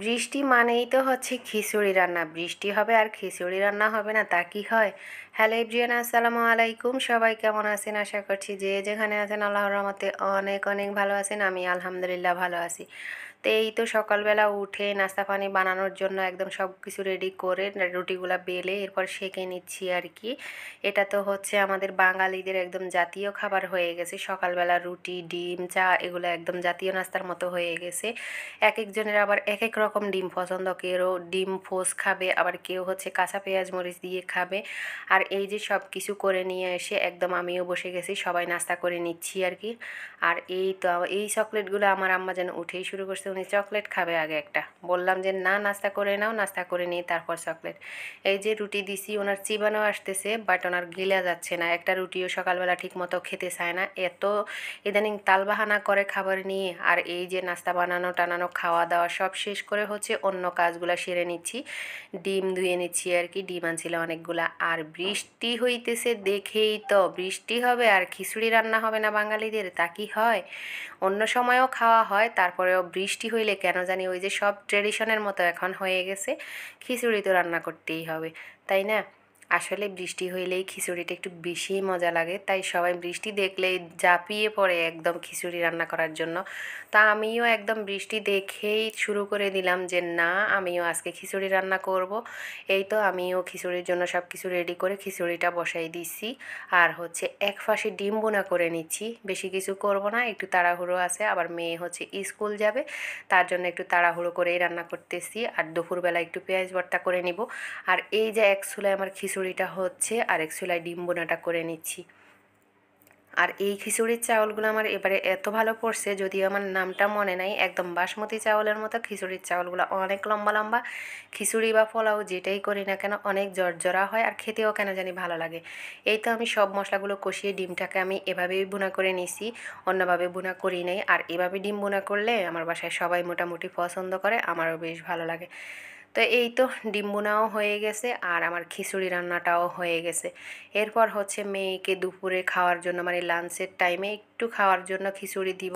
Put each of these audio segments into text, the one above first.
বৃষ্টি মানেই তো হচ্ছে খিচুড়ি রান্না। বৃষ্টি হবে আর খিচুড়ি রান্না হবে না, তা কি হয়? হ্যালো এভরিওয়ান, আসসালামু আলাইকুম। সবাই কেমন আছেন? আশা করছি যে যেখানে আছেন আল্লাহর রহমতে অনেক অনেক ভালো আছেন। আমি আলহামদুলিল্লাহ ভালো আছি। তো এই তো সকালবেলা উঠে নাস্তা পানি বানানোর জন্য একদম সব কিছু রেডি করে রুটিগুলা বেলে এরপর সেঁকে নিচ্ছি আর কি। এটা তো হচ্ছে আমাদের বাঙালিদের একদম জাতীয় খাবার হয়ে গেছে। সকালবেলা রুটি, ডিম, চা এগুলো একদম জাতীয় নাস্তার মতো হয়ে গেছে। এক একজনের আবার এক এক রকম ডিম পছন্দ। কেউ ডিম পোচ খাবে, আবার কেউ হচ্ছে কাঁচা পেঁয়াজ মরিচ দিয়ে খাবে। আর এই যে সব কিছু করে নিয়ে এসে একদম আমিও বসে গেছি, সবাই নাস্তা করে নিচ্ছি আর কি। আর এই তো এই চকলেটগুলো আমার আম্মা যেন উঠেই শুরু করছে, উনি চকলেট খাবে আগে একটা। বললাম যে না, নাস্তা করে নাও, নাস্তা করে নিয়ে তারপর চকলেট। এই যে রুটি দিছি, ওনার চিবানো আসতেছে বাট ওনার গিলা যাচ্ছে না। একটা রুটিও সকালবেলা ঠিক মতো খেতে চায় না, এত ইদানিং তালবাহানা করে খাবার নিয়ে। আর এই যে নাস্তা বানানো টানানো খাওয়া দাওয়া সব শেষ করে হচ্ছে অন্য কাজগুলো সেরে নিচ্ছি। ডিম ধুয়ে নিচ্ছি আর কি, ডিম আনছিল অনেকগুলা। আর বৃষ্টি হইতেছে দেখেই তো, বৃষ্টি হবে আর খিচুড়ি রান্না হবে না বাঙালিদের, তা কি হয়? অন্য সময়ও খাওয়া হয়, তারপরেও বৃষ্টি হইলে কেন জানি ওই যে সব ট্রেডিশনের মতো এখন হয়ে গেছে, খিচুড়ি তো রান্না করতেই হবে, তাই না? আসলে বৃষ্টি হইলেই খিচুড়িটা একটু বেশিই মজা লাগে, তাই সবাই বৃষ্টি দেখলেই ঝাঁপিয়ে পড়ে একদম খিচুড়ি রান্না করার জন্য। তা আমিও একদম বৃষ্টি দেখেই শুরু করে দিলাম যে না, আমিও আজকে খিচুড়ি রান্না করব। এই তো আমিও খিচুড়ির জন্য সব কিছু রেডি করে খিচুড়িটা বসাই দিচ্ছি। আর হচ্ছে এক ফাঁসে ডিম বোনা করে নিচ্ছি, বেশি কিছু করব না, একটু তাড়াহুড়ো আছে, আবার মেয়ে হচ্ছে স্কুল যাবে, তার জন্য একটু তাড়াহুড়ো করেই রান্না করতেছি। আর দুপুরবেলা একটু পেঁয়াজ ভর্তা করে নিব। আর এই যে এক চুলায় আমার খিচুড়িটা হচ্ছে আর এক চুলায় ডিম বোনাটা করে নিচ্ছি। আর এই খিচুড়ির চাউলগুলো আমার এবারে এত ভালো পড়ছে, যদিও আমার নামটা মনে নাই, একদম বাসমতি চাউলের মতো খিচুড়ির চাউলগুলো অনেক লম্বা লম্বা। খিচুড়ি বা পোলাও যেটাই করি না কেন অনেক জর্জরা হয় আর খেতেও কেন জানি ভালো লাগে। এই তো আমি সব মশলাগুলো কষিয়ে ডিমটাকে আমি এভাবেই ভুনা করে নিছি, অন্যভাবে ভুনা করি নাই। আর এভাবে ডিম ভুনা করলে আমার বাসায় সবাই মোটামুটি পছন্দ করে, আমারও বেশ ভালো লাগে। তো এই তো ডিম ভুনাও হয়ে গেছে আর আমার খিচুড়ি রান্নাটাও হয়ে গেছে। এরপর হচ্ছে মেয়েকে দুপুরে খাওয়ার জন্য মানে লাঞ্চের টাইমে একটু খাওয়ার জন্য খিচুড়ি দিব।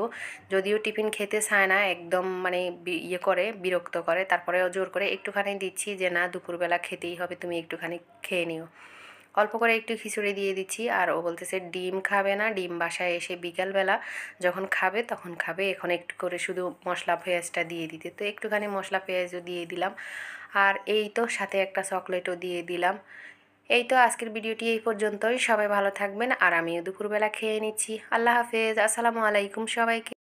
যদিও টিফিন খেতে চায় না, একদম মানে ইয়ে করে, বিরক্ত করে, তারপরেও জোর করে একটুখানি দিচ্ছি যে না, দুপুরবেলা খেতেই হবে, তুমি একটুখানি খেয়ে নিও। অল্প করে একটু খিচুড়ি দিয়ে দিচ্ছি। আর ও বলতেছে ডিম খাবে না, ডিম বাসায় এসে বিকালবেলা যখন খাবে তখন খাবে, এখন একটু করে শুধু মশলা পেঁয়াজটা দিয়ে দিতে। তো একটুখানি মশলা পেঁয়াজও দিয়ে দিলাম। আর এই তো সাথে একটা চকলেটও দিয়ে দিলাম। এই তো আজকের ভিডিওটি এই পর্যন্তই। সবাই ভালো থাকবেন আর আমিও দুপুরবেলা খেয়ে নিচ্ছি। আল্লাহ হাফেজ, আসসালামু আলাইকুম সবাইকে।